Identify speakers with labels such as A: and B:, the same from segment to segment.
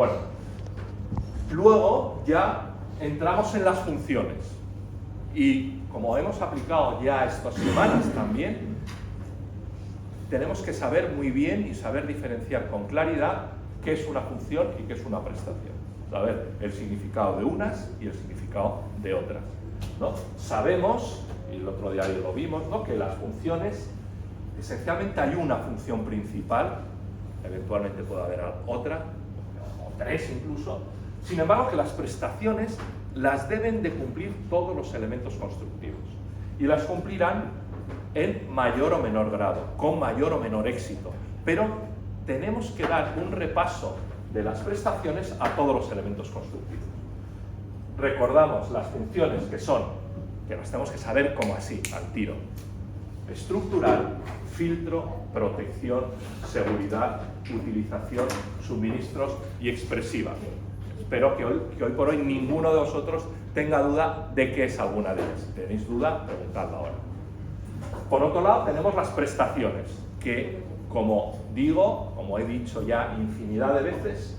A: Bueno, luego ya entramos en las funciones. Y como hemos aplicado ya estas semanas también, tenemos que saber muy bien y saber diferenciar con claridad qué es una función y qué es una prestación. Saber el significado de unas y el significado de otras, ¿no? Sabemos, y el otro día lo vimos, ¿no?, que las funciones, esencialmente hay una función principal, eventualmente puede haber otra, o tres incluso. Sin embargo, que las prestaciones las deben de cumplir todos los elementos constructivos. Y las cumplirán en mayor o menor grado, con mayor o menor éxito. Pero tenemos que dar un repaso de las prestaciones a todos los elementos constructivos. Recordamos las funciones que las tenemos que saber como así, al tiro. Estructural, filtro, protección, seguridad, utilización, suministros y expresiva. Espero que hoy por hoy ninguno de vosotros tenga duda de qué es alguna de ellas. Si tenéis duda, preguntadla ahora. Por otro lado, tenemos las prestaciones, que, como he dicho ya infinidad de veces,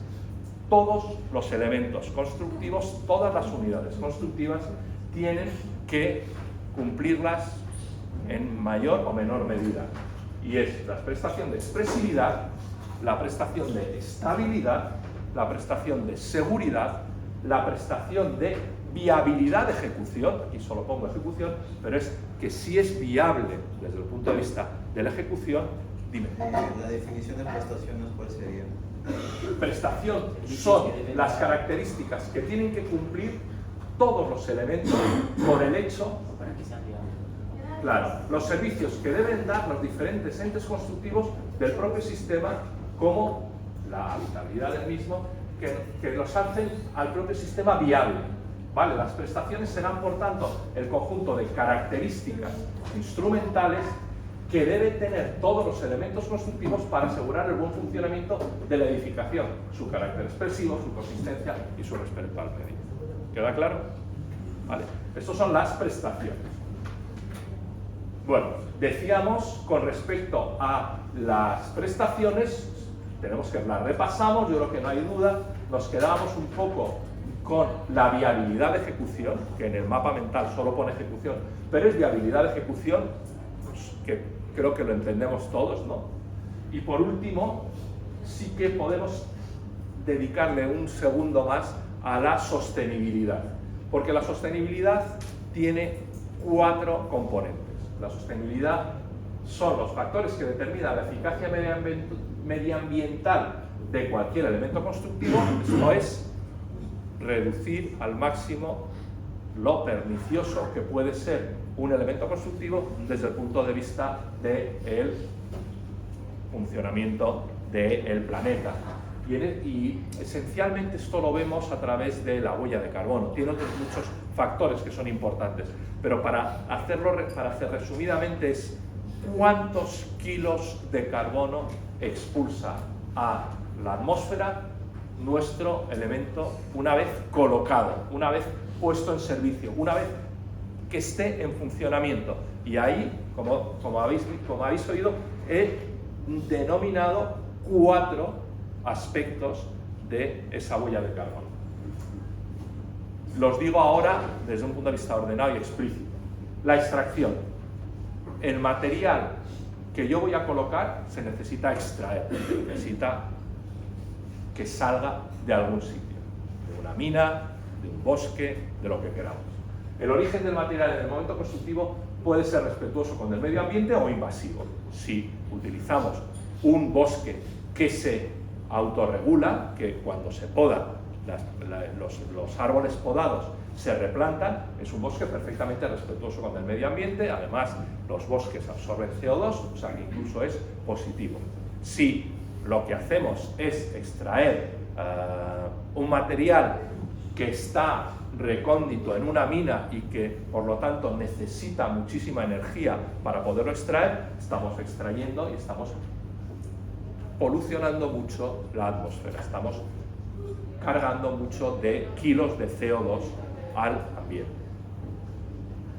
A: todos los elementos constructivos, todas las unidades constructivas, tienen que cumplirlas en mayor o menor medida. Y es la prestación de expresividad, la prestación de estabilidad, la prestación de seguridad, la prestación de viabilidad de ejecución, aquí solo pongo ejecución, pero es que si es viable desde el punto de vista de la ejecución. Dime.
B: La definición de prestaciones, ¿cuál sería?
A: Prestación son las características que tienen que cumplir todos los elementos por el hecho, claro, los servicios que deben dar los diferentes entes constructivos del propio sistema, como la habitabilidad del mismo, que los hacen al propio sistema viable. ¿Vale? Las prestaciones serán, por tanto, el conjunto de características instrumentales que deben tener todos los elementos constructivos para asegurar el buen funcionamiento de la edificación, su carácter expresivo, su consistencia y su respeto al medio. ¿Queda claro? ¿Vale? Estas son las prestaciones. Bueno, decíamos con respecto a las prestaciones, tenemos que las repasamos, yo creo que no hay duda, nos quedábamos un poco con la viabilidad de ejecución, que en el mapa mental solo pone ejecución, pero es viabilidad de ejecución, pues, que creo que lo entendemos todos, ¿no? Y por último, sí que podemos dedicarle un segundo más a la sostenibilidad, porque la sostenibilidad tiene 4 componentes. La sostenibilidad son los factores que determinan la eficacia medioambiental de cualquier elemento constructivo, esto es, reducir al máximo lo pernicioso que puede ser un elemento constructivo desde el punto de vista del funcionamiento del planeta. Y esencialmente esto lo vemos a través de la huella de carbono. Tiene otros muchos factores que son importantes, pero para hacer resumidamente es cuántos kilos de carbono expulsa a la atmósfera nuestro elemento una vez colocado, una vez puesto en servicio, una vez que esté en funcionamiento. Y ahí, como habéis oído, he denominado 4 aspectos de esa huella de carbono. Los digo ahora desde un punto de vista ordenado y explícito. La extracción. El material que yo voy a colocar se necesita extraer, necesita que salga de algún sitio, de una mina, de un bosque, de lo que queramos. El origen del material en el momento constructivo puede ser respetuoso con el medio ambiente o invasivo. Si utilizamos un bosque que se autorregula, que cuando se poda, los árboles podados se replantan, es un bosque perfectamente respetuoso con el medio ambiente. Además, los bosques absorben CO2, o sea que incluso es positivo. Si lo que hacemos es extraer un material que está recóndito en una mina y que por lo tanto necesita muchísima energía para poderlo extraer, estamos extrayendo y estamos polucionando mucho la atmósfera, estamos cargando mucho de kilos de CO2 al ambiente.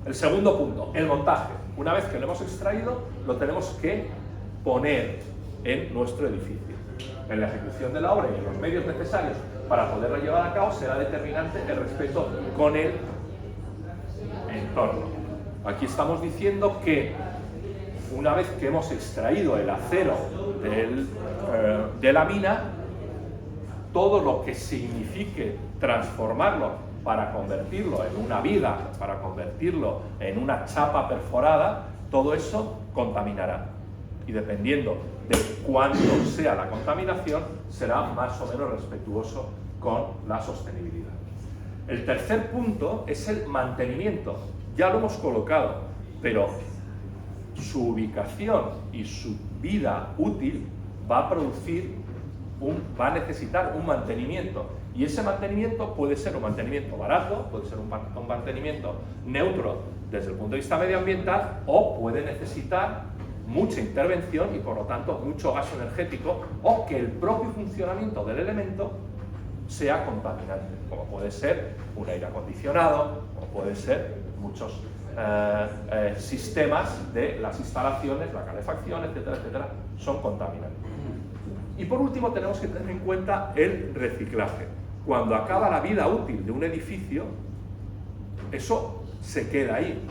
A: El segundo punto, el montaje. Una vez que lo hemos extraído, lo tenemos que poner en nuestro edificio. En la ejecución de la obra y en los medios necesarios para poderlo llevar a cabo será determinante el respeto con el entorno. Aquí estamos diciendo que una vez que hemos extraído el acero de la mina, todo lo que signifique transformarlo para convertirlo en una viga, para convertirlo en una chapa perforada, todo eso contaminará. Y dependiendo de cuánto sea la contaminación, será más o menos respetuoso con la sostenibilidad. El tercer punto es el mantenimiento. Ya lo hemos colocado, pero su ubicación y su vida útil va a necesitar un mantenimiento. Y ese mantenimiento puede ser un mantenimiento barato, puede ser un mantenimiento neutro desde el punto de vista medioambiental, o puede necesitar mucha intervención y por lo tanto mucho gasto energético, o que el propio funcionamiento del elemento sea contaminante, como puede ser un aire acondicionado, o puede ser muchos sistemas de las instalaciones, la calefacción, etcétera, etcétera, son contaminantes. Y por último tenemos que tener en cuenta el reciclaje. Cuando acaba la vida útil de un edificio, eso se queda ahí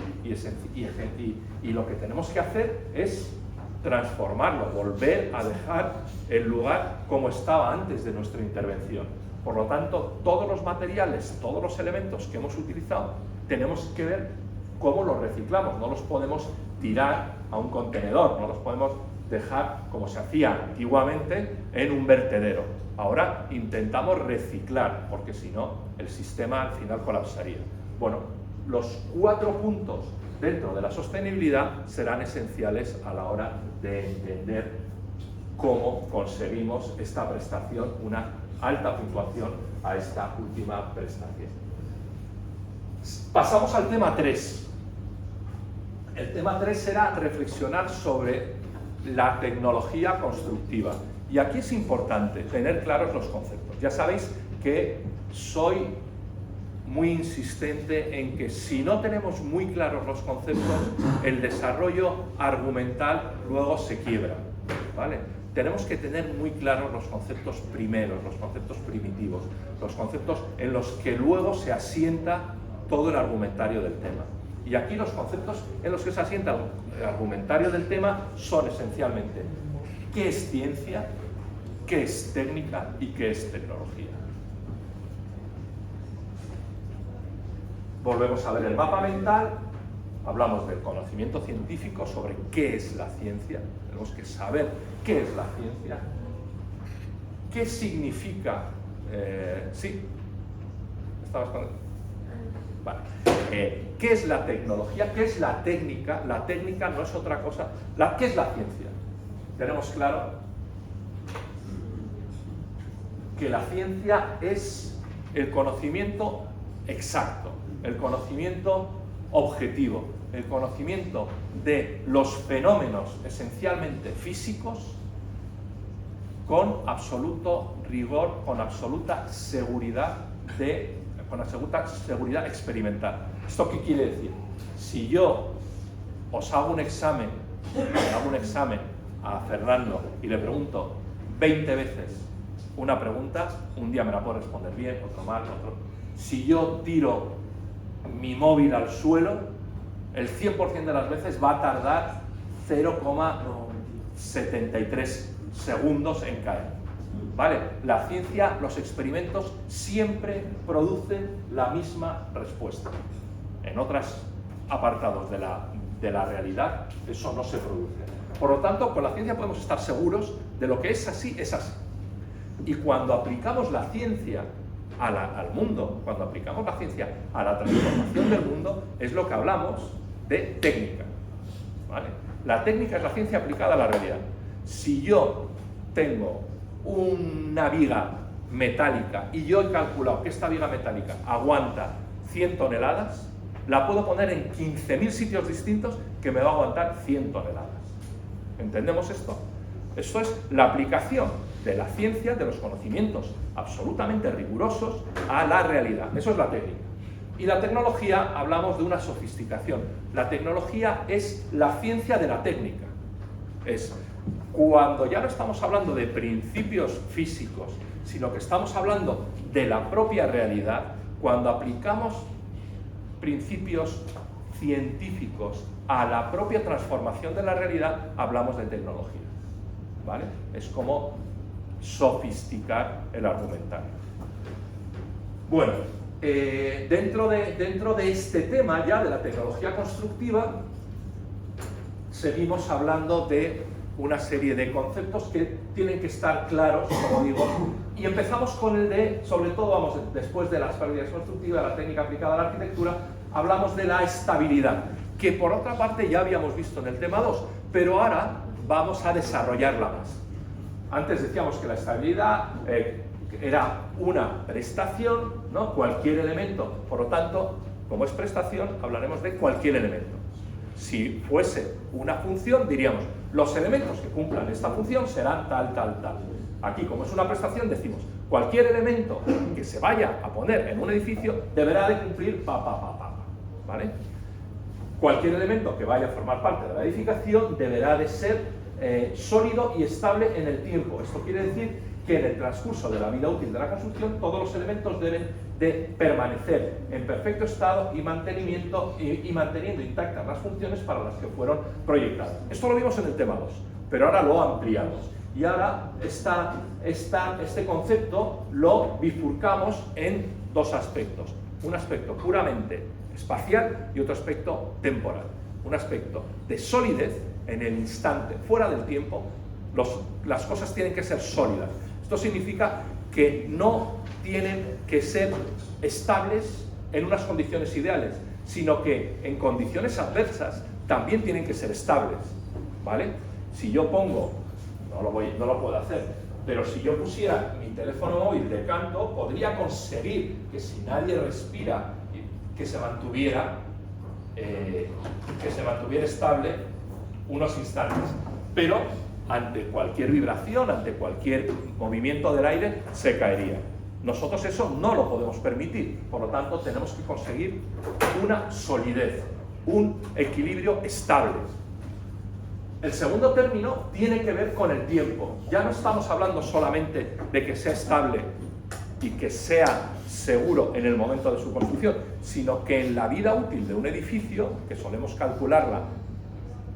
A: y lo que tenemos que hacer es transformarlo, volver a dejar el lugar como estaba antes de nuestra intervención. Por lo tanto, todos los materiales, todos los elementos que hemos utilizado, tenemos que ver cómo los reciclamos. No los podemos tirar a un contenedor, no los podemos dejar, como se hacía antiguamente, en un vertedero. Ahora intentamos reciclar, porque si no, el sistema al final colapsaría. Bueno, los 4 puntos dentro de la sostenibilidad serán esenciales a la hora de entender cómo conseguimos esta prestación, una alta puntuación a esta última prestación. Pasamos al tema 3. El tema 3 será reflexionar sobre la tecnología constructiva. Y aquí es importante tener claros los conceptos. Ya sabéis que soy muy insistente en que si no tenemos muy claros los conceptos, el desarrollo argumental luego se quiebra, ¿vale? Tenemos que tener muy claros los conceptos primeros, los conceptos primitivos, los conceptos en los que luego se asienta todo el argumentario del tema. Y aquí los conceptos en los que se asienta el argumentario del tema son esencialmente qué es ciencia, qué es técnica y qué es tecnología. Volvemos a ver el mapa mental, hablamos del conocimiento científico sobre qué es la ciencia, tenemos que saber qué es la ciencia, qué significa... ¿Sí? ¿Estabas con...? Vale. ¿Qué es la tecnología? ¿Qué es la técnica? La técnica no es otra cosa. ¿Qué es la ciencia? Tenemos claro que la ciencia es el conocimiento exacto, el conocimiento objetivo, el conocimiento de los fenómenos esencialmente físicos con absoluto rigor, con absoluta seguridad experimental. ¿Esto qué quiere decir? Si yo os hago un examen a Fernando y le pregunto 20 veces una pregunta, un día me la puedo responder bien, otro mal, otro... Si yo tiro mi móvil al suelo, el 100% de las veces va a tardar 0,73 segundos en caer. ¿Vale? La ciencia, los experimentos siempre producen la misma respuesta. En otros apartados de la realidad eso no se produce. Por lo tanto, con la ciencia podemos estar seguros de lo que es así, es así. Y cuando aplicamos la ciencia al mundo, cuando aplicamos la ciencia a la transformación del mundo, es lo que hablamos de técnica. ¿Vale? La técnica es la ciencia aplicada a la realidad. Si yo tengo una viga metálica y yo he calculado que esta viga metálica aguanta 100 toneladas, la puedo poner en 15.000 sitios distintos que me va a aguantar 100 toneladas. ¿Entendemos esto? Esto es la aplicación de la ciencia, de los conocimientos absolutamente rigurosos a la realidad. Eso es la técnica. Y la tecnología, hablamos de una sofisticación. La tecnología es la ciencia de la técnica. Es cuando ya no estamos hablando de principios físicos sino que estamos hablando de la propia realidad cuando aplicamos principios científicos a la propia transformación de la realidad, hablamos de tecnología, ¿vale? Es como sofisticar el argumentario. Bueno, dentro de este tema ya de la tecnología constructiva, seguimos hablando de una serie de conceptos que tienen que estar claros, como digo, y empezamos con el de, sobre todo, vamos, después de las prácticas constructivas, la técnica aplicada a la arquitectura, hablamos de la estabilidad, que por otra parte ya habíamos visto en el tema 2, pero ahora vamos a desarrollarla más. Antes decíamos que la estabilidad era una prestación, ¿no? Cualquier elemento, por lo tanto, como es prestación, hablaremos de cualquier elemento. Si fuese una función, diríamos, los elementos que cumplan esta función serán tal, tal, tal. Aquí, como es una prestación, decimos, cualquier elemento que se vaya a poner en un edificio deberá de cumplir ¿vale? Cualquier elemento que vaya a formar parte de la edificación deberá de ser sólido y estable en el tiempo. Esto quiere decir que en el transcurso de la vida útil de la construcción todos los elementos deben de permanecer en perfecto estado y manteniendo intactas las funciones para las que fueron proyectadas. Esto lo vimos en el tema 2, pero ahora lo ampliamos. Y ahora este concepto lo bifurcamos en dos aspectos. Un aspecto puramente espacial y otro aspecto temporal. Un aspecto de solidez en el instante, fuera del tiempo, las cosas tienen que ser sólidas. Esto significa que no tienen que ser estables en unas condiciones ideales, sino que en condiciones adversas también tienen que ser estables, ¿vale? Si yo pongo, no lo puedo hacer, pero si yo pusiera mi teléfono móvil de canto, podría conseguir que si nadie respira, que se mantuviera estable unos instantes, pero ante cualquier vibración, ante cualquier movimiento del aire, se caería. Nosotros eso no lo podemos permitir, por lo tanto tenemos que conseguir una solidez, un equilibrio estable. El segundo término tiene que ver con el tiempo. Ya no estamos hablando solamente de que sea estable y que sea seguro en el momento de su construcción, sino que en la vida útil de un edificio, que solemos calcularla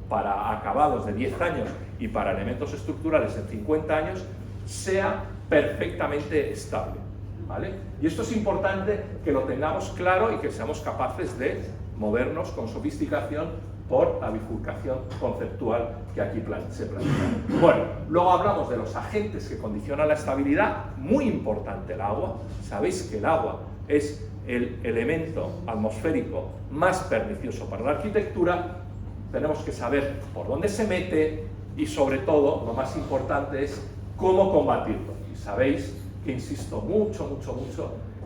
A: para acabados de 10 años y para elementos estructurales en 50 años, sea perfectamente estable, ¿vale? Y esto es importante que lo tengamos claro y que seamos capaces de movernos con sofisticación por la bifurcación conceptual que aquí se plantea. Bueno, luego hablamos de los agentes que condicionan la estabilidad, muy importante el agua. Sabéis que el agua es el elemento atmosférico más pernicioso para la arquitectura. Tenemos que saber por dónde se mete y, sobre todo, lo más importante es cómo combatirlo. Y sabéis que insisto mucho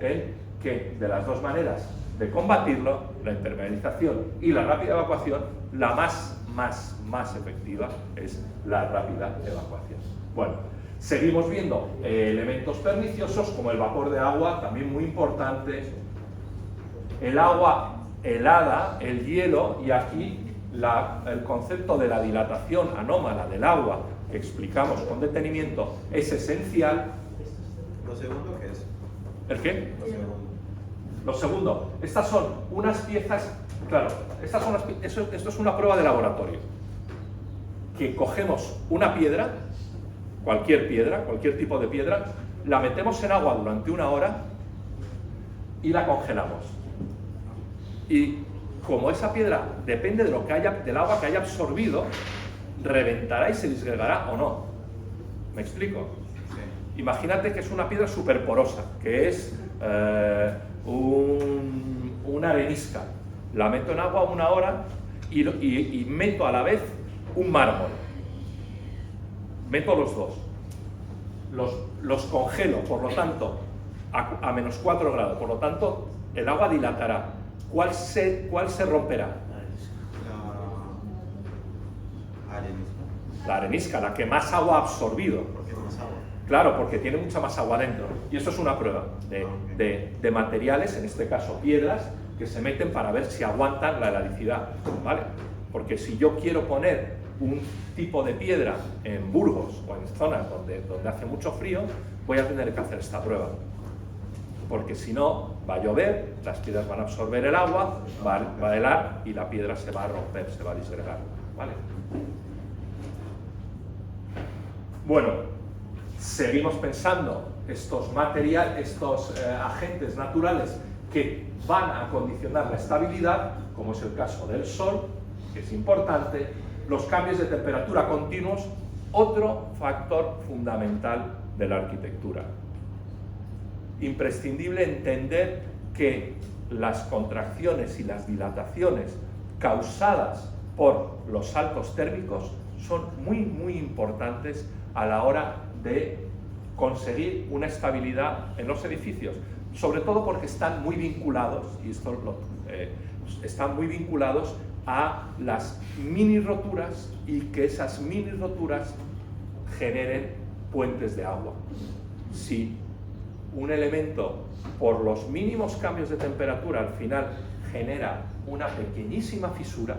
A: en que de las dos maneras de combatirlo, la impermeabilización y la rápida evacuación, la más efectiva es la rápida evacuación. Bueno, seguimos viendo elementos perniciosos como el vapor de agua, también muy importante, el agua helada, el hielo, y aquí el concepto de la dilatación anómala del agua que explicamos con detenimiento es esencial.
B: ¿Lo segundo qué es?
A: ¿El qué?
B: Lo segundo.
A: Lo segundo, estas son unas piezas, claro, esto es una prueba de laboratorio, que cogemos una piedra, cualquier tipo de piedra, la metemos en agua durante 1 hora y la congelamos. Y como esa piedra depende de del agua que haya absorbido, reventará y se disgregará o no. ¿Me explico? Sí. Imagínate que es una piedra superporosa, que es una arenisca. La meto en agua 1 hora y meto a la vez un mármol. Meto los dos. Los congelo, por lo tanto, a menos 4 grados. Por lo tanto, el agua dilatará. ¿Cuál se romperá?
B: La arenisca.
A: La arenisca, la que más agua ha absorbido.
B: ¿Por qué más agua?
A: Claro, porque tiene mucha más agua dentro. Y esto es una prueba de materiales, en este caso piedras, que se meten para ver si aguantan la heladicidad, ¿vale? Porque si yo quiero poner un tipo de piedra en Burgos o en zonas donde hace mucho frío, voy a tener que hacer esta prueba. Porque si no, va a llover, las piedras van a absorber el agua, va a helar y la piedra se va a romper, se va a disgregar. ¿Vale? Bueno, seguimos pensando estos agentes naturales que van a condicionar la estabilidad, como es el caso del Sol, que es importante, los cambios de temperatura continuos, otro factor fundamental de la arquitectura. Imprescindible entender que las contracciones y las dilataciones causadas por los saltos térmicos son muy importantes a la hora de conseguir una estabilidad en los edificios, sobre todo porque están muy vinculados, están muy vinculados a las mini roturas y que esas mini roturas generen puentes de agua. Si un elemento, por los mínimos cambios de temperatura, al final genera una pequeñísima fisura,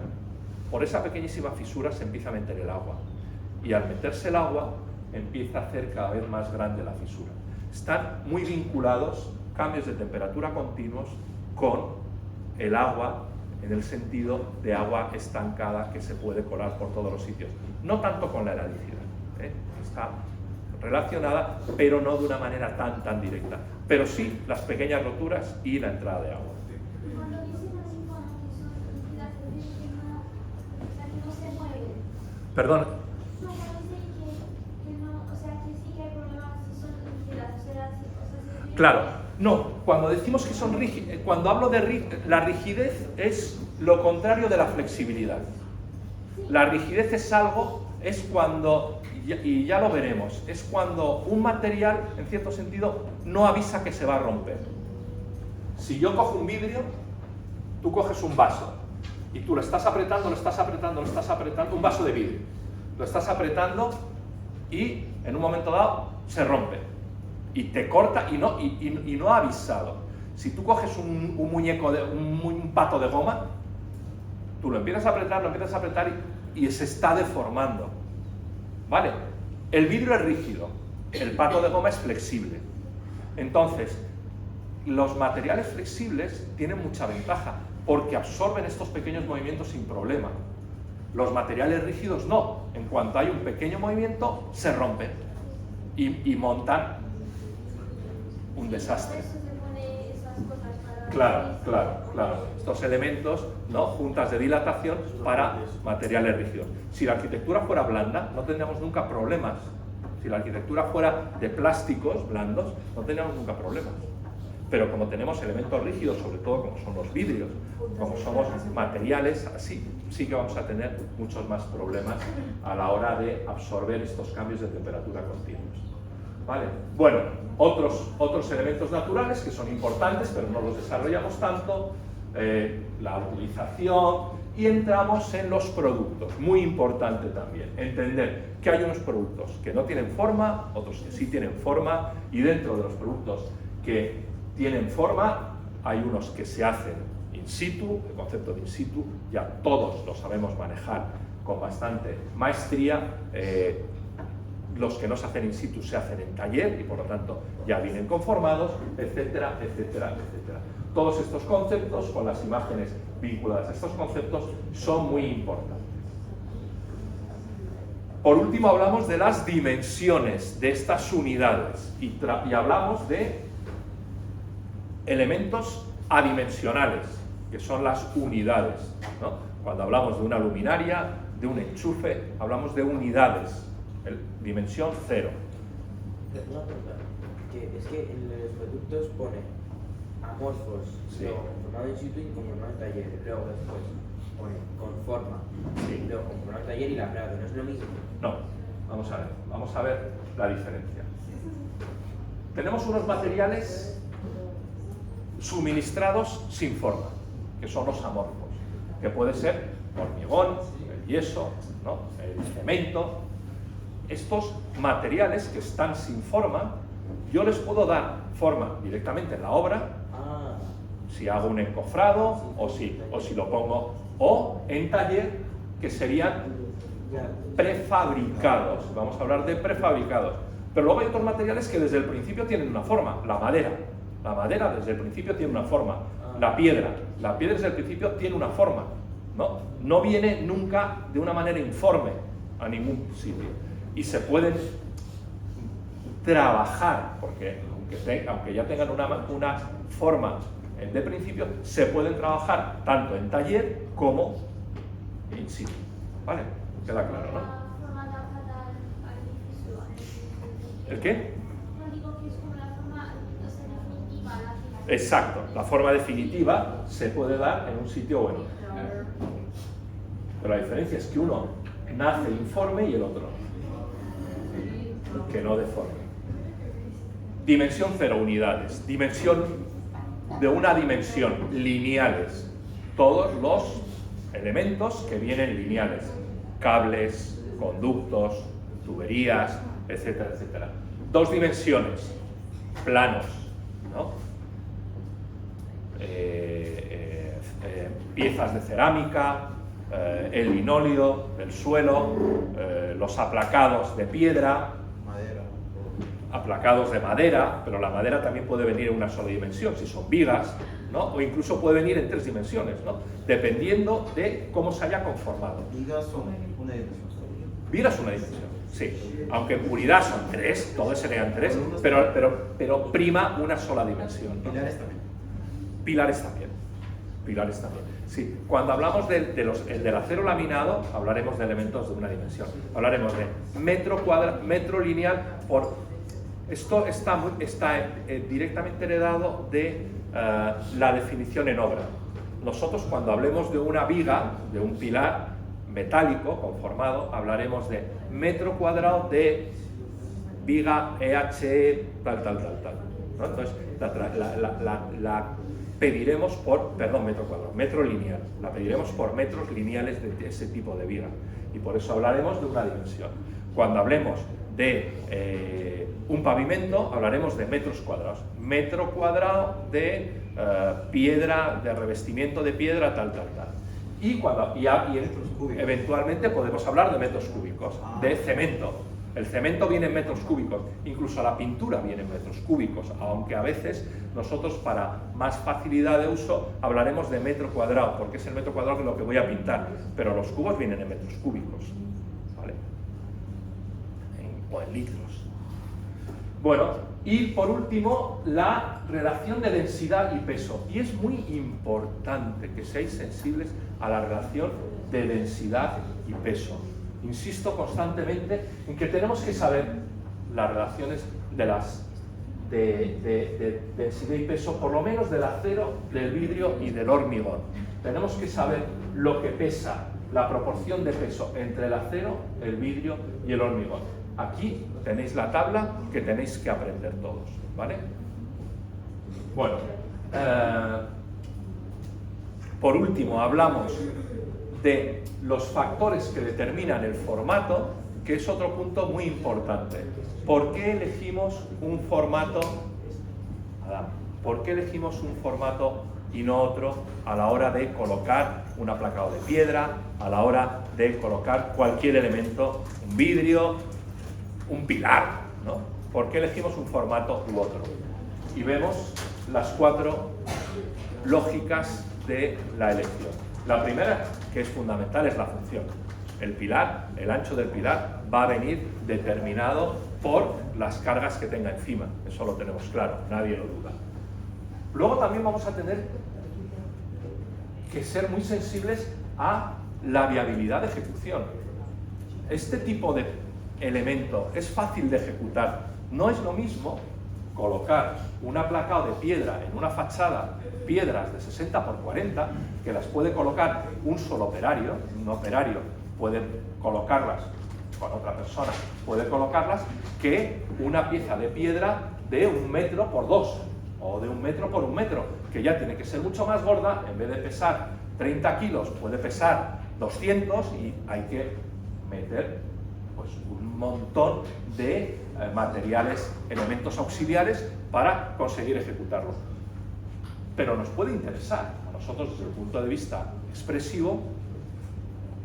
A: por esa pequeñísima fisura se empieza a meter el agua. Y al meterse el agua, empieza a hacer cada vez más grande la fisura. Están muy vinculados, cambios de temperatura continuos, con el agua, en el sentido de agua estancada que se puede colar por todos los sitios. No tanto con la heladicidad, está relacionada, pero no de una manera tan directa. Pero sí las pequeñas roturas y la entrada de agua.
C: Cuando dicen así como que son rígidas, es decir, que no se mueven.
A: Perdón.
C: No, cuando dicen que no, o sea, que sí que hay problemas si son rígidas, o sea, si
A: Claro, no, cuando decimos que son rígidas, cuando hablo de la rigidez es lo contrario de la flexibilidad. La rigidez es cuando, y ya lo veremos, es cuando un material, en cierto sentido, no avisa que se va a romper. Si yo cojo un vidrio, tú coges un vaso, y tú lo estás apretando, un vaso de vidrio, lo estás apretando y en un momento dado se rompe. Y te corta y no ha avisado. Si tú coges un muñeco, un pato de goma, tú lo empiezas a apretar y se está deformando. ¿Vale? El vidrio es rígido, el pato de goma es flexible. Entonces, los materiales flexibles tienen mucha ventaja porque absorben estos pequeños movimientos sin problema. Los materiales rígidos no. En cuanto hay un pequeño movimiento, se rompen y montan un desastre.
C: Por eso se pone esas cosas
A: Claro. Estos elementos, ¿no? Juntas de dilatación para materiales rígidos. Si la arquitectura fuera blanda, no tendríamos nunca problemas. Si la arquitectura fuera de plásticos blandos, no tendríamos nunca problemas. Pero como tenemos elementos rígidos, sobre todo como son los vidrios, como somos materiales así, sí que vamos a tener muchos más problemas a la hora de absorber estos cambios de temperatura continuos. ¿Vale? Bueno, otros elementos naturales que son importantes, pero no los desarrollamos tanto, la utilización, y entramos en los productos. Muy importante también entender que hay unos productos que no tienen forma, otros que sí tienen forma, y dentro de los productos que tienen forma, hay unos que se hacen in situ. El concepto de in situ ya todos lo sabemos manejar con bastante maestría. Los que no se hacen in situ se hacen en taller y por lo tanto ya vienen conformados, etcétera. Todos estos conceptos, con las imágenes vinculadas a estos conceptos, son muy importantes. Por último, hablamos de las dimensiones de estas unidades y hablamos de elementos adimensionales, que son las unidades, ¿no? Cuando hablamos de una luminaria, de un enchufe, hablamos de unidades. Dimensión 0.
D: Una pregunta, es que en los productos pone amorfos,
A: Sí.
D: luego conformado in situ y conformado en taller, luego después pone conforma,
A: Sí.
D: luego conformado en taller y labrado, ¿no es lo mismo?
A: No, vamos a ver la diferencia. Tenemos unos materiales suministrados sin forma, que son los amorfos, que puede ser hormigón, el yeso, ¿no? El cemento. Estos materiales que están sin forma, yo les puedo dar forma directamente en la obra, si hago un encofrado o si lo pongo, o en taller, que serían prefabricados. Vamos a hablar de prefabricados. Pero luego hay otros materiales que desde el principio tienen una forma. La madera desde el principio tiene una forma. La piedra desde el principio tiene una forma. No viene nunca de una manera informe a ningún sitio. Y se pueden trabajar, porque aunque ya tengan una forma de principio, se pueden trabajar tanto en taller como in situ. ¿Vale? Queda claro, ¿no? ¿El qué?
C: No digo que es como la forma definitiva.
A: Exacto, la forma definitiva se puede dar en un sitio o en otro. Pero la diferencia es que uno nace informe y el otro que no deforme. Dimensión 0 unidades, dimensión de una dimensión, lineales. Todos los elementos que vienen lineales, cables, conductos, tuberías, etcétera, etcétera. 2 dimensiones, planos, ¿no? Piezas de cerámica, el linóleo, el suelo, los aplacados de piedra,
B: Madera.
A: aplacados de madera, pero la madera también puede venir en una sola dimensión, si son vigas, ¿no? O incluso puede venir en 3 dimensiones, ¿no? Dependiendo de cómo se haya conformado.
B: Vigas son una dimensión.
A: Vigas es una dimensión, sí. Aunque en unidad son 3, todos serían 3, pero prima una sola dimensión, ¿no?
B: Pilares también.
A: Pilares también. Pilares también. Sí, cuando hablamos del acero laminado, hablaremos de elementos de una dimensión. Hablaremos de metro lineal por... Esto está directamente heredado de la definición en obra. Nosotros cuando hablemos de una viga, de un pilar metálico conformado, hablaremos de metro cuadrado de viga EHE tal, ¿no? Entonces, la pediremos por, metro cuadrado, metro lineal, la pediremos por metros lineales de ese tipo de viga. Y por eso hablaremos de una dimensión. Cuando hablemos de un pavimento, hablaremos de metros cuadrados. Metro cuadrado de piedra, de revestimiento de piedra, tal. Y eventualmente podemos hablar de metros cúbicos, de cemento. El cemento viene en metros cúbicos, incluso la pintura viene en metros cúbicos, aunque a veces nosotros para más facilidad de uso hablaremos de metro cuadrado, porque es el metro cuadrado que es lo que voy a pintar, pero los cubos vienen en metros cúbicos, ¿vale? O en litros. Bueno, y por último, la relación de densidad y peso. Y es muy importante que seáis sensibles a la relación de densidad y peso. Insisto constantemente en que tenemos que saber las relaciones de densidad y peso, por lo menos del acero, del vidrio y del hormigón. Tenemos que saber lo que pesa, la proporción de peso entre el acero, el vidrio y el hormigón. Aquí tenéis la tabla que tenéis que aprender todos, ¿vale? Bueno, por último hablamos de los factores que determinan el formato, que es otro punto muy importante. ¿Por qué elegimos un formato? Adam, ¿por qué elegimos un formato y no otro a la hora de colocar un aplacado de piedra, a la hora de colocar cualquier elemento, un vidrio, un pilar, ¿no? ¿Por qué elegimos un formato u otro? Y vemos las 4 lógicas de la elección. La primera, que es fundamental, es la función. El pilar, el ancho del pilar, va a venir determinado por las cargas que tenga encima. Eso lo tenemos claro, nadie lo duda. Luego también vamos a tener que ser muy sensibles a la viabilidad de ejecución. Este tipo de elemento es fácil de ejecutar. No es lo mismo colocar un aplacado de piedra en una fachada, piedras de 60 por 40, que las puede colocar un solo operario. Un operario puede colocarlas con otra persona, puede colocarlas, que una pieza de piedra de 1 metro por 2 o de 1 metro por 1 metro, que ya tiene que ser mucho más gorda. En vez de pesar 30 kilos puede pesar 200 y hay que meter pues un montón de materiales, elementos auxiliares para conseguir ejecutarlo. Pero nos puede interesar a nosotros desde el punto de vista expresivo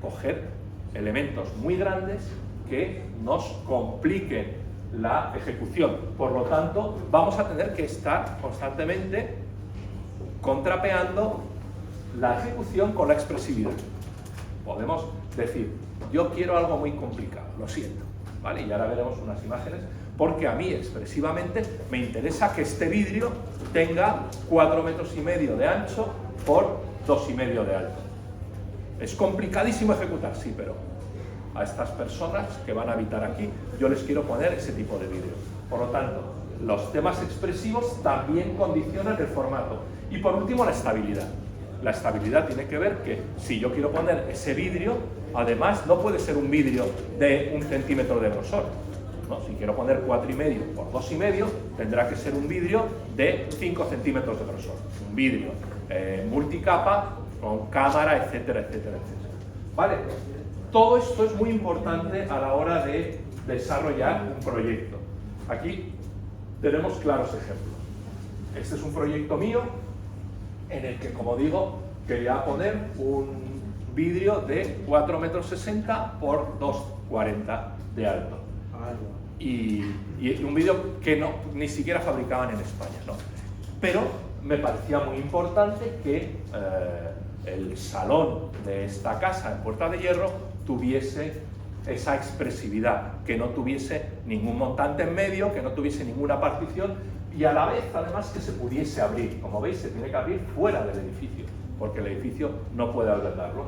A: coger elementos muy grandes que nos compliquen la ejecución. Por lo tanto, vamos a tener que estar constantemente contrapeando la ejecución con la expresividad. Podemos decir, yo quiero algo muy complicado, lo siento, ¿vale? Y ahora veremos unas imágenes, porque a mí expresivamente me interesa que este vidrio tenga 4,5 metros de ancho por 2,5 de alto. Es complicadísimo ejecutar, sí, pero a estas personas que van a habitar aquí, yo les quiero poner ese tipo de vidrio. Por lo tanto, los temas expresivos también condicionan el formato. Y por último, la estabilidad. La estabilidad tiene que ver que si yo quiero poner ese vidrio, además no puede ser un vidrio de 1 centímetro de grosor, ¿no? Si quiero poner 4,5 por 2,5, tendrá que ser un vidrio de 5 centímetros de grosor. Un vidrio multicapa, con cámara, etcétera, etcétera, etcétera. ¿Vale? Todo esto es muy importante a la hora de desarrollar un proyecto. Aquí tenemos claros ejemplos. Este es un proyecto mío en el que, como digo, quería poner un vidrio de 4,60 metros por 2,40 de alto. Y un vidrio que ni siquiera fabricaban en España, ¿no? Pero me parecía muy importante que el salón de esta casa en Puerta de Hierro tuviese esa expresividad, que no tuviese ningún montante en medio, que no tuviese ninguna partición y a la vez, además, que se pudiese abrir. Como veis, se tiene que abrir fuera del edificio, porque el edificio no puede albergarlo.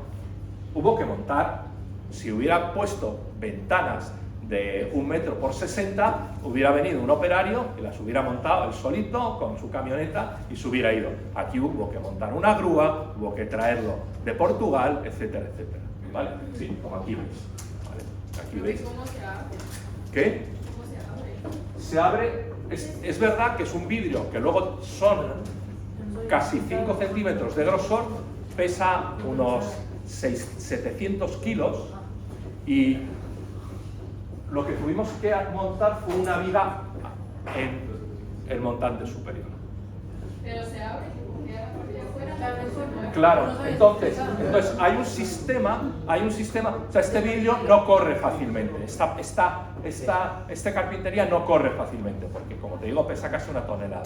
A: Hubo que montar, si hubiera puesto ventanas de 1 metro por 60, hubiera venido un operario y las hubiera montado él solito con su camioneta y se hubiera ido. Aquí hubo que montar una grúa, hubo que traerlo de Portugal, etcétera, etcétera. ¿Vale? Sí, como aquí veis. ¿Vale? Aquí veis.
E: ¿Cómo se abre?
A: ¿Qué?
E: ¿Cómo se abre?
A: Se abre, es verdad que es un vidrio que luego son casi 5 centímetros de grosor, pesa unos 700 kilos y lo que tuvimos que montar fue una viga en el montante superior.
E: Pero se abre, queda por allá afuera.
A: Claro, entonces hay un sistema, o sea, este vidrio no corre fácilmente, esta carpintería no corre fácilmente, porque como te digo, pesa casi 1 tonelada.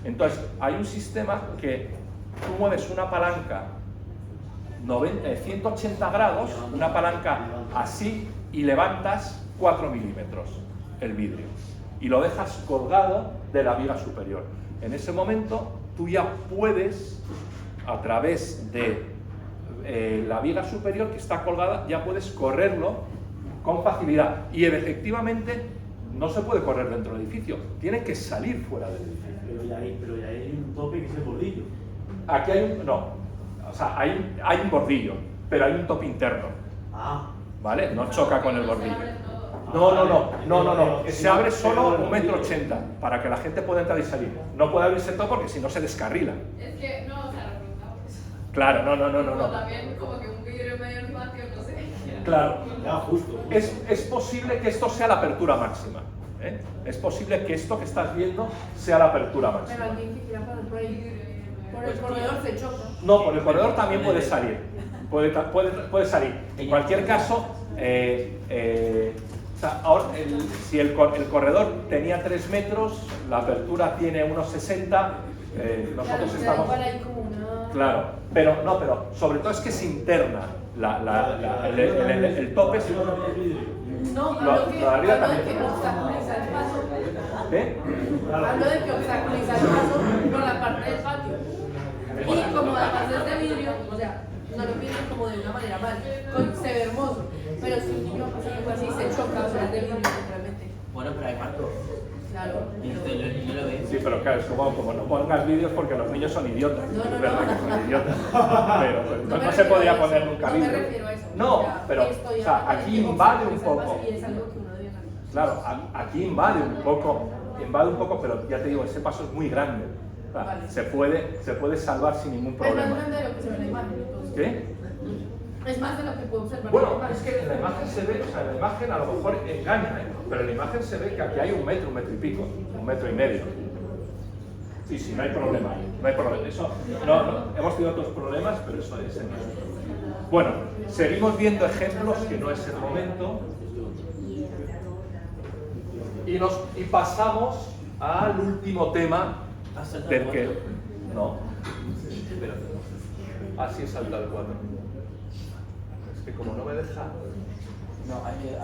A: Entonces, hay un sistema que tú mueves una palanca 180 grados, una palanca así, y levantas 4 milímetros el vidrio y lo dejas colgado de la viga superior. En ese momento tú ya puedes, a través de la viga superior que está colgada, ya puedes correrlo con facilidad y efectivamente no se puede correr dentro del edificio, tiene que salir fuera del edificio.
F: Pero ya hay un tope que es el bordillo.
A: Aquí hay hay un bordillo, pero hay un tope interno.
F: Ah.
A: ¿Vale? No choca con el bordillo.
E: Se abre todo.
A: No. Se abre solo 1,80 metros para que la gente pueda entrar y salir. No puede abrirse todo porque si no se descarrila.
E: Es que no, o sea, lo preguntaba por eso.
A: Claro, no.
E: Como también como que un vidrio medio en patio, no sé.
A: Claro.
F: Ya, justo.
A: Es posible que esto sea la apertura máxima. ¿Eh? Es posible que esto que estás viendo sea la apertura
G: Pero
A: máxima.
G: alguien que quiera pasar por ahí, por el corredor se choca.
A: No, por el corredor también puede salir. Puede salir. En cualquier caso, o sea, ahora, si el corredor tenía 3 metros, la apertura tiene unos 60, nosotros
G: Claro,
A: estamos...
G: para ahí como una...
A: Claro, pero sobre todo es que se interna el tope.
G: No,
A: Lo
G: hablo de
A: arriba
G: que
A: también.
G: obstaculiza el paso.
A: ¿Eh?
G: Hablo de que obstaculiza el paso por la parte del patio. Y como además es de vidrio, o sea, no lo piensen como de una manera mal, se ve hermoso, pero si un niño pasa algo así se choca, o sea, es de vidrio realmente.
D: Bueno, pero hay marco.
G: Claro.
D: Y usted no lo ve.
A: Sí, pero claro, es como no pongas vídeos porque los niños son idiotas.
G: No.
A: Es verdad que son idiotas. Pero
G: No me
A: no se
G: refiero
A: podía
G: a eso,
A: poner nunca
G: no me
A: vídeos.
G: refiero a eso.
A: No,
G: O sea,
A: pero
G: esto
A: o
G: ya
A: sea,
G: me
A: aquí
G: parece
A: invade un
G: obstaculizar el
A: poco.
G: paso y es algo que uno debe analizar.
A: Claro, aquí invade un poco, pero ya te digo, ese paso es muy grande. O sea,
G: Vale.
A: se puede salvar sin ningún
G: Es más
A: problema.
G: grande de lo que se ve en la imagen, entonces.
A: ¿Qué?
G: Es más de lo que puedo observar.
A: Bueno,
G: en la
A: es que en la imagen se ve, o sea, en la imagen a lo mejor engaña, pero en la imagen se ve que aquí hay 1 metro, 1 metro y pico, 1,5 metros. Sí, sí, no hay problema ahí. No hay problema. Eso, no, hemos tenido otros problemas, pero eso es el mismo. Bueno, seguimos viendo ejemplos, que no es el momento. Y pasamos al último tema del que... No. Espérate. Así es salta el 4. Es que como no me deja...
D: No, hay que...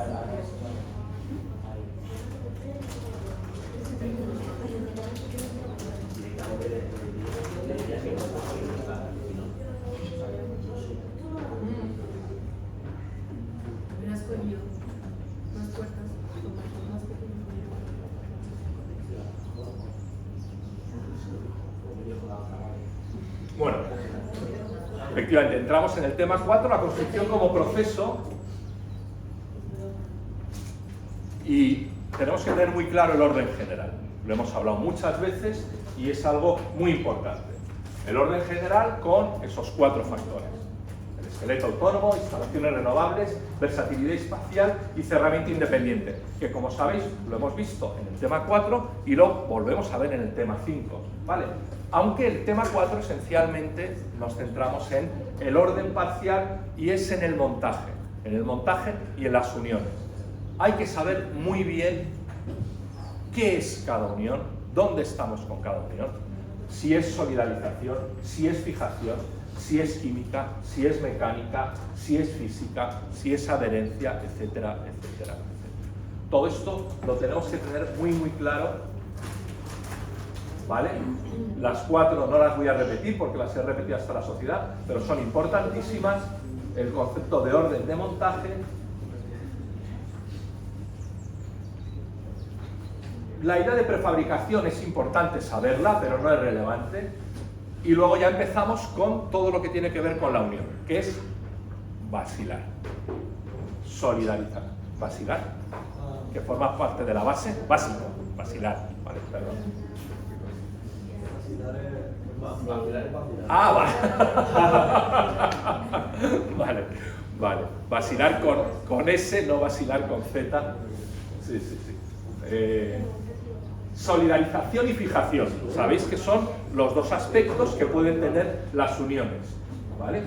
G: Me has cogido más puertas, más pequeñas.
A: Bueno, efectivamente, entramos en el tema 4, la construcción como proceso. Y tenemos que tener muy claro el orden general. Lo hemos hablado muchas veces y es algo muy importante. El orden general con esos 4 factores. El esqueleto autónomo, instalaciones renovables, versatilidad espacial y cerramiento independiente. Que como sabéis, lo hemos visto en el tema 4 y lo volvemos a ver en el tema 5. ¿Vale? Aunque el tema 4 esencialmente nos centramos en el orden parcial y es en el montaje. En el montaje y en las uniones. Hay que saber muy bien qué es cada unión, dónde estamos con cada unión, si es solidarización, si es fijación, si es química, si es mecánica, si es física, si es adherencia, etcétera, etcétera, etcétera. Todo esto lo tenemos que tener muy, muy claro, ¿vale? Las 4 no las voy a repetir porque las he repetido hasta la sociedad, pero son importantísimas. El concepto de orden de montaje. La idea de prefabricación es importante saberla, pero no es relevante. Y luego ya empezamos con todo lo que tiene que ver con la unión, que es vacilar, solidarizar, vacilar, que forma parte de la base, básico, vacilar, vale, perdón. Ah, vale. Vale, vacilar con S, no vacilar con Z. Sí, sí, sí. Solidarización y fijación. Sabéis que son los 2 aspectos que pueden tener las uniones, ¿vale?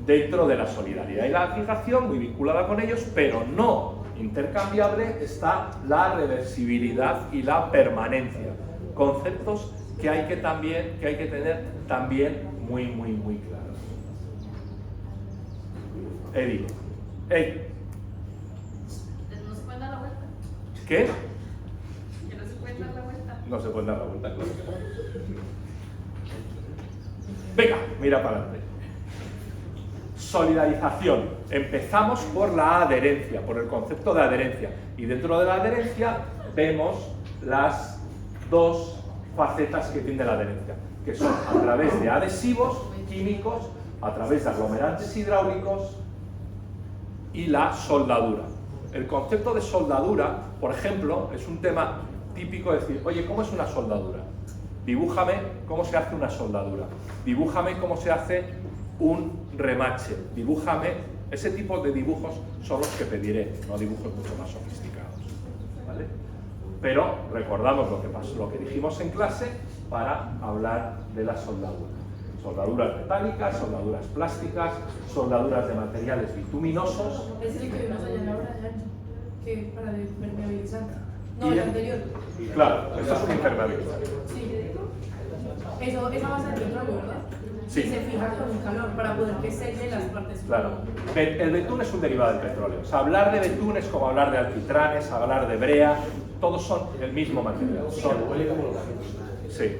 A: Dentro de la solidaridad y la fijación, muy vinculada con ellos, pero no intercambiable, está la reversibilidad y la permanencia. Conceptos que hay que tener también muy, muy, muy claros. Eddie.
E: ¿No se puede dar la vuelta?
A: ¿Qué?
E: ¿Que no se puede dar la vuelta?
A: No se puede dar la vuelta, claro que no. Venga, mira para adelante. Solidarización. Empezamos por la adherencia, por el concepto de adherencia. Y dentro de la adherencia vemos las 2 facetas que tiene la adherencia, que son a través de adhesivos químicos, a través de aglomerantes hidráulicos y la soldadura. El concepto de soldadura, por ejemplo, es un tema típico de decir, oye, ¿cómo es una soldadura? Dibújame cómo se hace una soldadura, dibújame cómo se hace un remache, dibújame, ese tipo de dibujos son los que pediré, no dibujos mucho más sofisticados, ¿vale? Pero recordamos lo que pasó, lo que dijimos en clase para hablar de la soldadura. Soldaduras metálicas, soldaduras plásticas, soldaduras de materiales bituminosos.
G: Ese es el que vimos allá en la obra de Ancho, que para impermeabilizar. No,
A: Y
G: el
A: el-
G: anterior.
A: Claro, eso es un impermeabilizante.
G: Sí. Eso, esa base del petróleo, ¿verdad?
A: Sí.
G: Y se fija con un calor para poder que selle las partes.
A: Claro. El betún es un derivado del petróleo. O sea, hablar de betún es como hablar de alquitranes, hablar de brea, todos son el mismo material. Sí.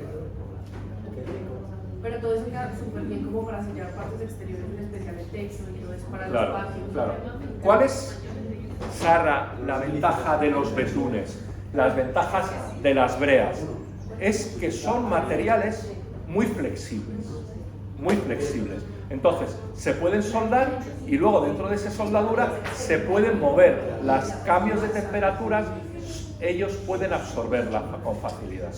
G: Pero todo eso queda súper bien como para sellar partes exteriores, en especial el texto y todo eso para
A: Claro,
G: los patios.
A: claro. ¿Cuál es, Sara, la ventaja de los betunes? Las ventajas de las breas es que son materiales muy flexibles, muy flexibles. Entonces, se pueden soldar y luego dentro de esa soldadura se pueden mover. Los cambios de temperaturas, ellos pueden absorberla con facilidad.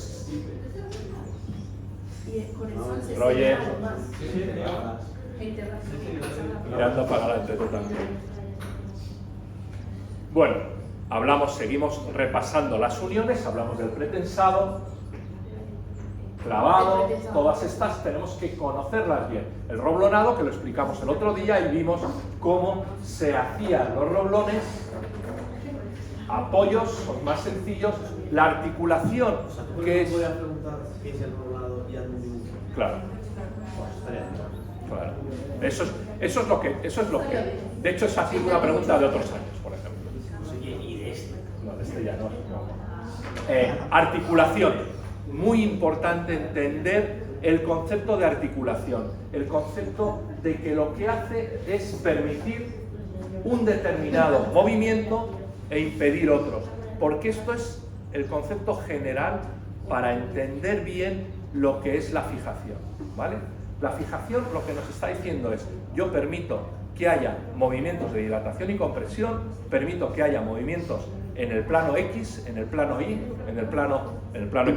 G: Y con eso se
A: Roger.
G: sella más. E interacciona.
A: Mirando para adelante tú también. Bueno, seguimos repasando las uniones, hablamos del pretensado, clavado, todas estas tenemos que conocerlas bien. El roblonado, que lo explicamos el otro día y vimos cómo se hacían los roblones, apoyos son más sencillos, la articulación,
F: O sea, ¿tú
A: que es...
F: voy a preguntar qué es el roblado y hazme un dibujo?
A: Claro. Claro. Eso es lo que... De hecho, esa ha sido una pregunta de otros años, por ejemplo.
F: Oye, y de este.
A: No, de este ya no. Articulación. Muy importante entender el concepto de articulación. El concepto de que lo que hace es permitir un determinado movimiento e impedir otros. Porque esto es el concepto general para entender bien lo que es la fijación, ¿vale? La fijación lo que nos está diciendo es, yo permito que haya movimientos de dilatación y compresión, permito que haya movimientos en el plano X, en el plano Y, en el plano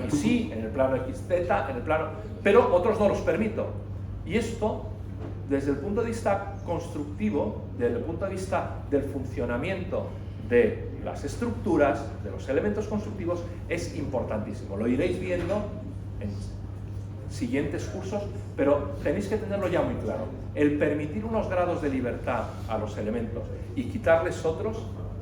A: XY, en el plano XZ, en el plano... pero otros no los permito. Y esto, desde el punto de vista constructivo, desde el punto de vista del funcionamiento de las estructuras, de los elementos constructivos, es importantísimo. Lo iréis viendo en siguientes cursos, pero tenéis que tenerlo ya muy claro. El permitir unos grados de libertad a los elementos y quitarles otros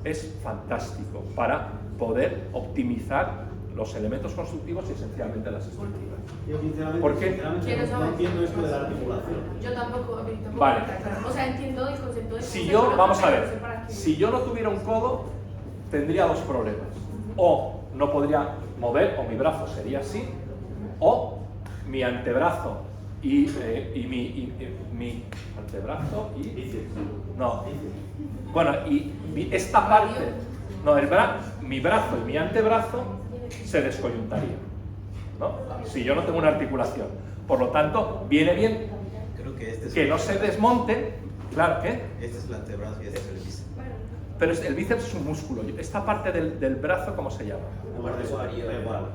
A: es fantástico para poder optimizar los elementos constructivos y esencialmente las estructuras.
F: Yo sinceramente,
A: ¿Por qué?
F: no entiendo esto de la articulación.
G: Yo tampoco,
A: Vale.
G: O sea, entiendo el concepto de...
A: Si yo, vamos a ver, si yo no tuviera un codo, tendría dos problemas. O no podría mover, o mi brazo sería así, o mi antebrazo y mi antebrazo y... No. Bueno, y esta parte... No, mi brazo y mi antebrazo se descoyuntarían, ¿no? Si yo no tengo una articulación. Por lo tanto, viene bien
B: Creo que este es
A: que no se desmonten. Claro, ¿qué?
B: Este es el antebrazo y este es el bíceps.
A: Pero el bíceps es un músculo. Esta parte del brazo, ¿cómo se llama?
F: La parte superior, igual.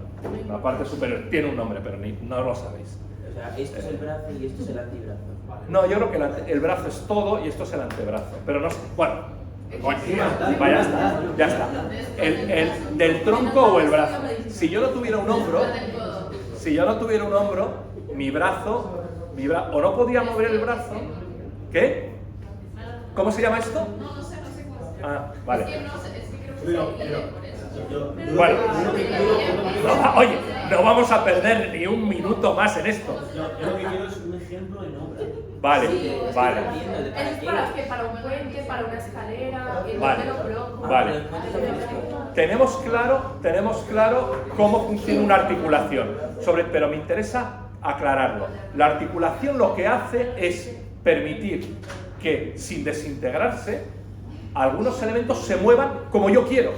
A: La parte superior tiene un nombre, pero no lo sabéis.
D: O sea, esto es el brazo y esto es el antebrazo.
A: No, yo creo que el brazo es todo y esto es el antebrazo. Pero no sé. Bueno, vaya, ya está. El del tronco o el brazo. Si yo no tuviera un hombro, mi brazo, o no podía mover el brazo. ¿Qué? ¿Cómo se llama esto?
E: No sé cómo se llama.
A: Ah, vale.
E: Es que creo que se lee por eso.
A: Bueno, oye, no vamos a perder ni un minuto más en esto.
F: Yo lo que quiero es un ejemplo en obra.
A: Vale,
G: Sí,
A: vale.
G: Es para un puente, para una escalera, en
A: Vale,
G: donde lo coloco.
A: vale. Tenemos claro cómo funciona una articulación, pero me interesa aclararlo. La articulación lo que hace es permitir que, sin desintegrarse, algunos elementos se muevan como yo quiero.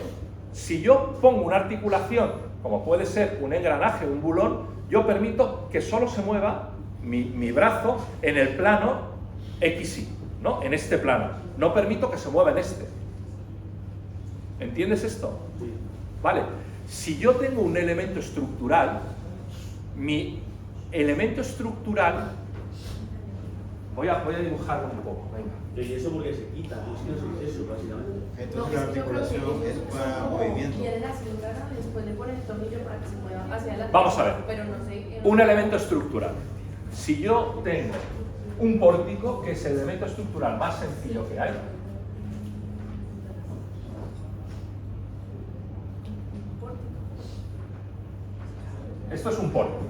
A: Si yo pongo una articulación, como puede ser un engranaje o un bulón, yo permito que solo se mueva mi brazo en el plano XY, ¿no? En este plano. No permito que se mueva en este. ¿Entiendes esto?
F: Sí.
A: Vale. Si yo tengo un elemento estructural, mi elemento estructural... Voy a dibujarlo un poco, venga.
F: Y eso porque se quita, yo sí no sé eso, básicamente.
B: Entonces la articulación es para movimiento.
G: Y él así después le pone el tornillo para que se mueva hacia adelante.
A: Vamos a ver.
G: Pero no sé.
A: Un elemento estructural. Si yo tengo un pórtico, que es el elemento estructural más sencillo que hay, esto es un pórtico.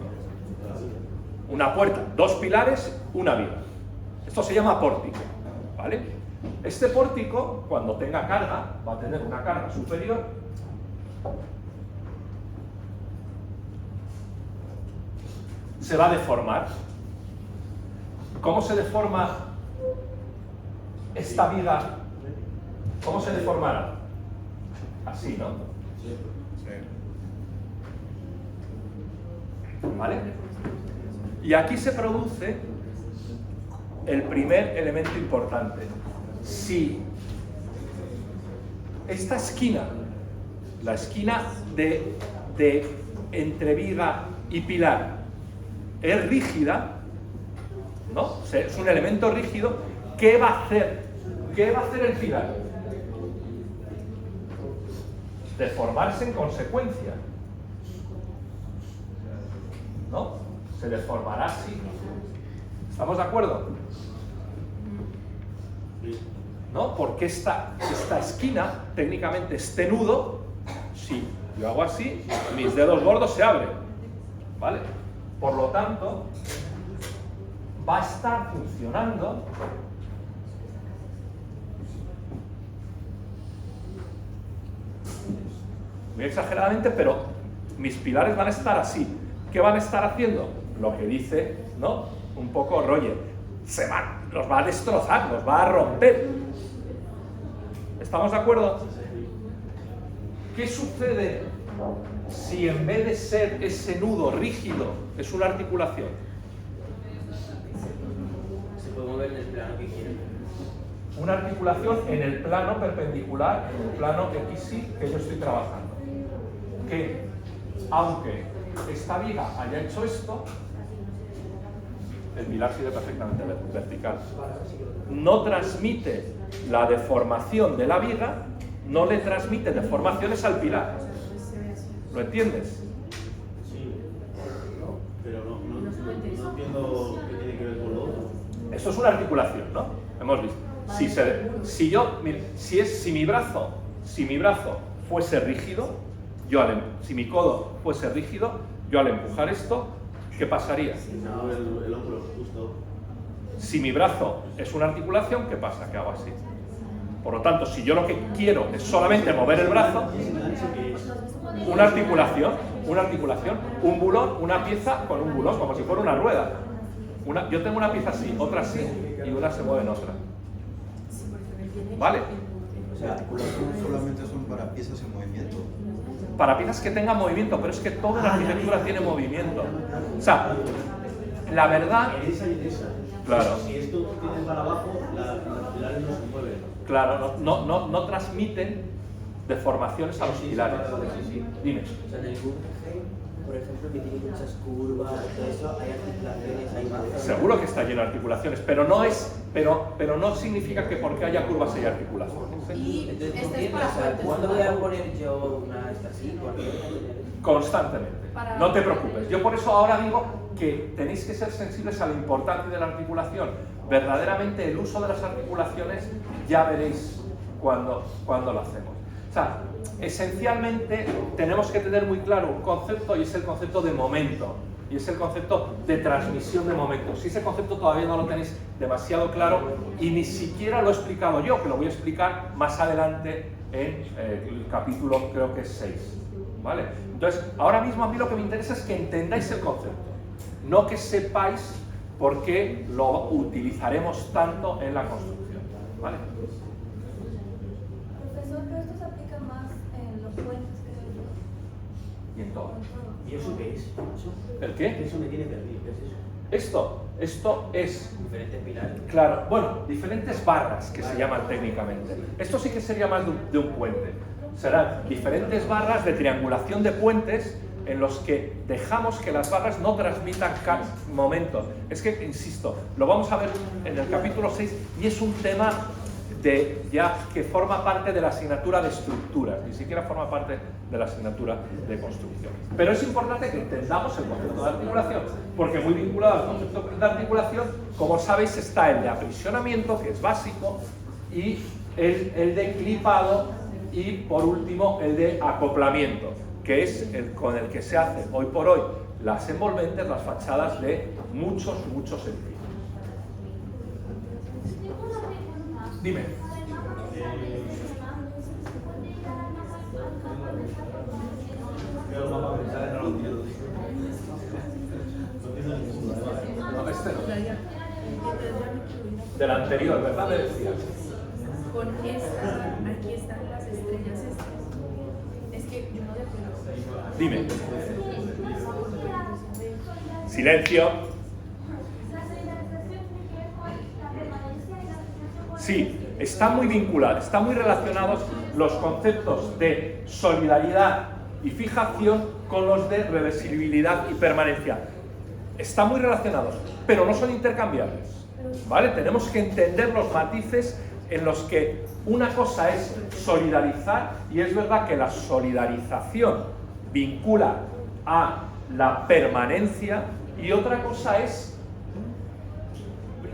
A: Una puerta, dos pilares, una viga. Esto se llama pórtico, ¿vale? Este pórtico, cuando tenga carga, va a tener una carga superior. Se va a deformar. ¿Cómo se deforma esta viga? ¿Cómo se deformará? Así, ¿no? ¿Vale? Y aquí se produce el primer elemento importante. Si esta esquina, la esquina de entre viga y pilar, es rígida, ¿no? O sea, es un elemento rígido, ¿qué va a hacer? ¿Qué va a hacer el pilar? deformarse en consecuencia. ¿No? Se deformará así. ¿Estamos de acuerdo? ¿No? Porque esta esquina, técnicamente este nudo, si yo hago así, mis dedos gordos se abren. ¿Vale? Por lo tanto, va a estar funcionando muy exageradamente, pero mis pilares van a estar así. ¿Qué van a estar haciendo? Lo que dice, ¿no? Un poco Roger. Los va a destrozar, los va a romper. ¿Estamos de acuerdo? ¿Qué sucede si en vez de ser ese nudo rígido es una articulación?
D: Se puede mover en el plano que quiera.
A: Una articulación en el plano perpendicular, en el plano XY que yo estoy trabajando. Que, aunque esta viga haya hecho esto, el pilar sigue perfectamente vertical. No transmite la deformación de la viga, no le transmite deformaciones al pilar. ¿Lo entiendes?
F: Sí, pero no entiendo qué tiene que ver con lo otro.
A: Esto es una articulación, ¿no? Hemos visto. Si mi brazo fuese rígido, si mi codo fuese rígido, yo al empujar esto, ¿qué pasaría?
F: No, el hombro, justo.
A: Si mi brazo es una articulación, ¿qué pasa? Que hago así. Por lo tanto, si yo lo que quiero es solamente mover el brazo, una articulación, un bulón, una pieza con un bulón, como si fuera una rueda. Yo tengo una pieza así, otra así, y una se mueve en otra. ¿Vale?
B: O sea, articulación solamente son para piezas en movimiento.
A: Para piezas que tengan movimiento, pero es que toda la arquitectura tiene movimiento. O sea, la verdad...
F: En esa y en esa.
A: Claro.
F: Si esto tiene para abajo, los pilares no se mueven.
A: Claro, no transmiten deformaciones a los pilares. Dime.
D: O sea, en el Guggenheim, por ejemplo, que tiene muchas curvas, todo eso, hay articulaciones, hay más.
A: Seguro que está lleno de articulaciones, pero no significa que porque haya curvas haya articulaciones.
G: Y
D: Entonces,
G: este es para fuentes.
D: ¿cuándo voy a poner yo una esta así?
A: Constantemente. No te preocupes. Yo por eso ahora digo que tenéis que ser sensibles a la importancia de la articulación. Verdaderamente el uso de las articulaciones ya veréis cuando lo hacemos. O sea, esencialmente tenemos que tener muy claro un concepto y es el concepto de momento. Y es el concepto de transmisión de momento. Si ese concepto todavía no lo tenéis demasiado claro y ni siquiera lo he explicado yo, que lo voy a explicar más adelante en el capítulo, creo que es 6. ¿Vale? Entonces, ahora mismo a mí lo que me interesa es que entendáis el concepto, no que sepáis por qué lo utilizaremos tanto en la construcción. ¿Vale?
C: Profesor, pero esto se aplica más en los puentes, creo yo.
A: Y en todo.
F: ¿Y eso qué es?
A: ¿El qué?
F: Eso me tiene perdido. ¿Qué es eso?
A: Esto es...
D: Diferentes pilares.
A: Claro, bueno, diferentes barras que se llaman técnicamente. Esto sí que sería más de un puente. Serán diferentes barras de triangulación de puentes en los que dejamos que las barras no transmitan momentos. Es que, insisto, lo vamos a ver en el capítulo 6 y es un tema que forma parte de la asignatura de estructuras, ni siquiera forma parte de la asignatura de construcción. Pero es importante que entendamos el concepto de articulación, porque muy vinculado al concepto de articulación, como sabéis, está el de aprisionamiento, que es básico, y el de clipado, y por último el de acoplamiento, que es el con el que se hacen hoy por hoy las envolventes, las fachadas de muchos edificios. Dime. No, este no. Del anterior, ¿verdad? Me decías.
G: Con estas, aquí están las estrellas estas. Es que yo no le acuerdo.
A: Dime. Silencio. Sí, están muy vinculados, están muy relacionados los conceptos de solidaridad y fijación con los de reversibilidad y permanencia. Están muy relacionados, pero no son intercambiables. ¿Vale? Tenemos que entender los matices en los que una cosa es solidarizar, y es verdad que la solidarización vincula a la permanencia, y otra cosa es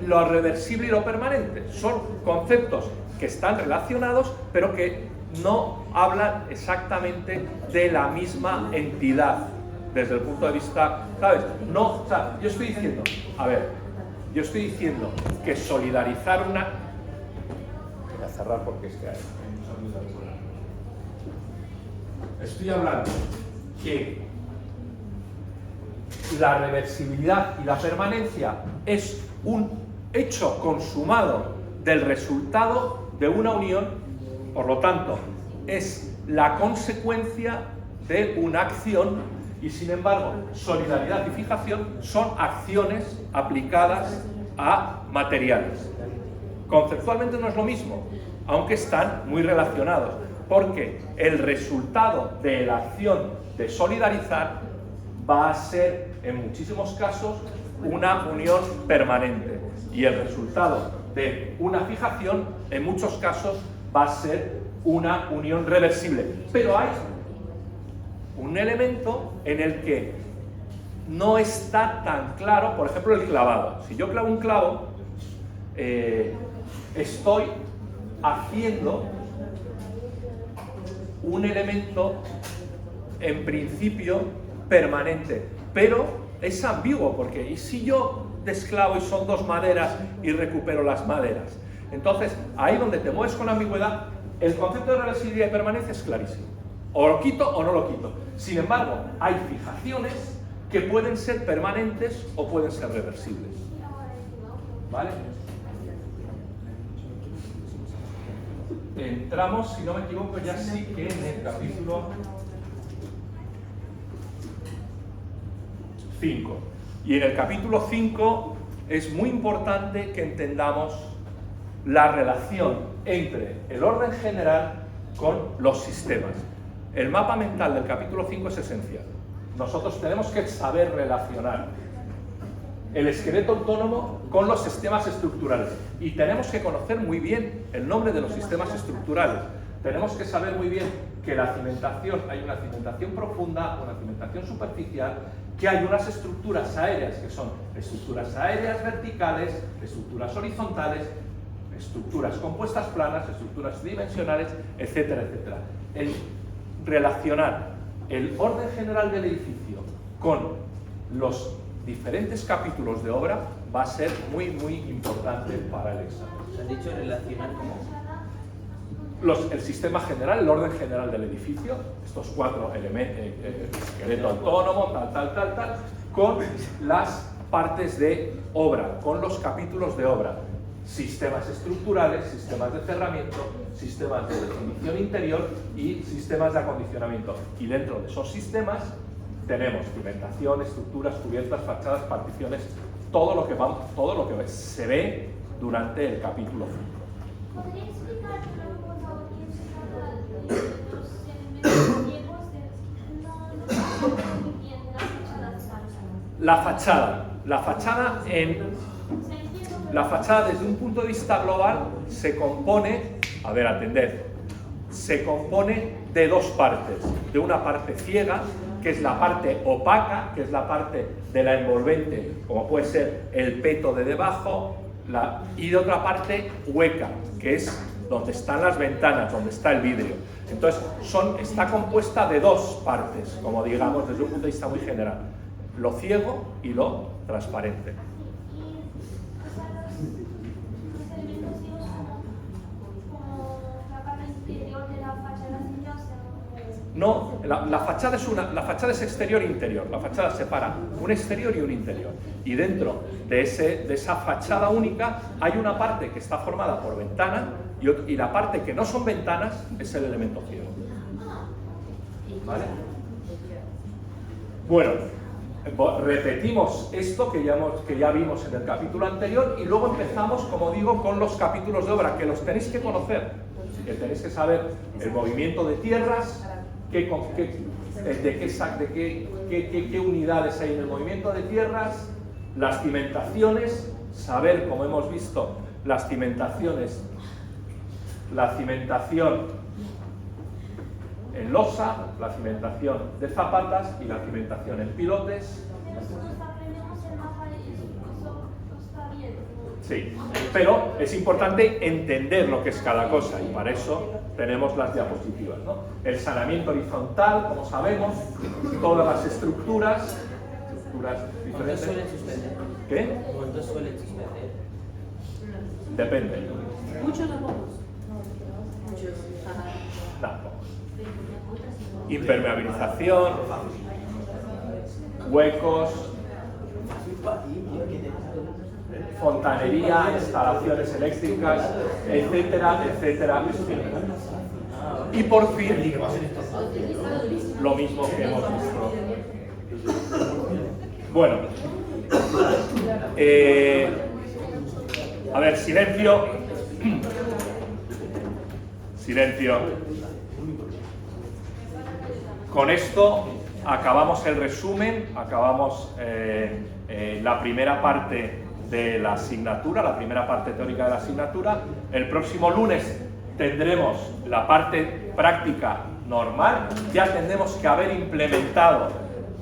A: lo reversible y lo permanente. Son conceptos que están relacionados, pero que no hablan exactamente de la misma entidad desde el punto de vista, ¿sabes? No, o sea, yo estoy diciendo, a ver, yo estoy diciendo que solidarizar una... Voy a cerrar porque es que hay un sonido de fuera. Estoy hablando que la reversibilidad y la permanencia es un hecho consumado del resultado de una unión, por lo tanto, es la consecuencia de una acción, y sin embargo, solidaridad y fijación son acciones aplicadas a materiales. Conceptualmente no es lo mismo, aunque están muy relacionados, porque el resultado de la acción de solidarizar va a ser, en muchísimos casos, una unión permanente, y el resultado de una fijación, en muchos casos, va a ser una unión reversible. Pero hay un elemento en el que no está tan claro, por ejemplo, el clavado. Si yo clavo un clavo, estoy haciendo un elemento, en principio, permanente, pero es ambiguo, porque ¿y si yo desclavo y son dos maderas y recupero las maderas? Entonces, ahí donde te mueves con ambigüedad, el concepto de reversibilidad y permanencia es clarísimo. O lo quito o no lo quito. Sin embargo, hay fijaciones que pueden ser permanentes o pueden ser reversibles. ¿Vale? Entramos, si no me equivoco, ya sí que en el capítulo 5. Y en el capítulo 5 es muy importante que entendamos la relación entre el orden general con los sistemas. El mapa mental del capítulo 5 es esencial. Nosotros tenemos que saber relacionar el esqueleto autónomo con los sistemas estructurales. Y tenemos que conocer muy bien el nombre de los sistemas estructurales. Tenemos que saber muy bien que la cimentación, hay una cimentación profunda, una cimentación superficial, que hay unas estructuras aéreas que son estructuras aéreas verticales, estructuras horizontales, estructuras compuestas planas, estructuras tridimensionales, etcétera, etcétera. El relacionar el orden general del edificio con los diferentes capítulos de obra va a ser muy, muy importante para el examen.
D: ¿Se han dicho relacionar cómo?
A: El sistema general, el orden general del edificio, estos cuatro elementos, esqueleto autónomo, tal, con las partes de obra, con los capítulos de obra. Sistemas estructurales, sistemas de cerramiento, sistemas de definición interior y sistemas de acondicionamiento. Y dentro de esos sistemas tenemos cimentación, estructuras, cubiertas, fachadas, particiones, todo lo que se ve durante el capítulo 5.
C: ¿Podría explicar, por favor, quién se trata de los elementos ciegos? No entiendo muy bien la fachada desde un punto de vista global se compone, se compone de dos partes. De una parte ciega, que es la parte opaca, que es la parte de la envolvente, como puede ser el peto de debajo, y de otra parte hueca, que es donde están las ventanas, donde está el vidrio. Entonces, está compuesta de dos partes, como digamos desde un punto de vista muy general: lo ciego y lo transparente. Los elementos ciegos como la parte interior de la fachada sería,
A: No, la fachada es exterior e interior. La fachada separa un exterior y un interior. Y dentro de esa fachada única hay una parte que está formada por ventana y la parte que no son ventanas es el elemento ciego. ¿Vale? Bueno, repetimos esto que ya vimos en el capítulo anterior y luego empezamos, como digo, con los capítulos de obra, que los tenéis que conocer, que tenéis que saber el movimiento de tierras, qué unidades hay en el movimiento de tierras, las cimentaciones, saber, como hemos visto, las cimentaciones la cimentación en losa, la cimentación de zapatas y la cimentación en pilotes.
E: Nosotros aprendemos el mapa y eso está bien.
A: Sí, pero es importante entender lo que es cada cosa y para eso tenemos las diapositivas, ¿no? El saneamiento horizontal, como sabemos, todas las estructuras
D: ¿Cuántos
A: diferentes.
D: suelen suspender?
A: ¿Qué?
D: ¿Cuántos suelen suspender?
A: Depende.
G: Muchos o pocos. Muchos.
A: No. Impermeabilización, huecos, fontanería, instalaciones eléctricas, etcétera, etcétera, etcétera. Y por fin, lo mismo que hemos visto. Bueno, a ver, silencio. Silencio. Con esto acabamos el resumen, acabamos la primera parte de la asignatura, la primera parte teórica de la asignatura. El próximo lunes tendremos la parte práctica normal. Ya tendremos que haber implementado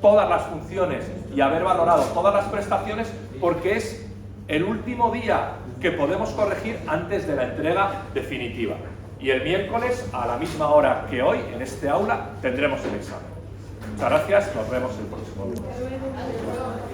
A: todas las funciones y haber valorado todas las prestaciones porque es el último día que podemos corregir antes de la entrega definitiva. Y el miércoles, a la misma hora que hoy, en este aula, tendremos el examen. Muchas gracias, nos vemos el próximo lunes.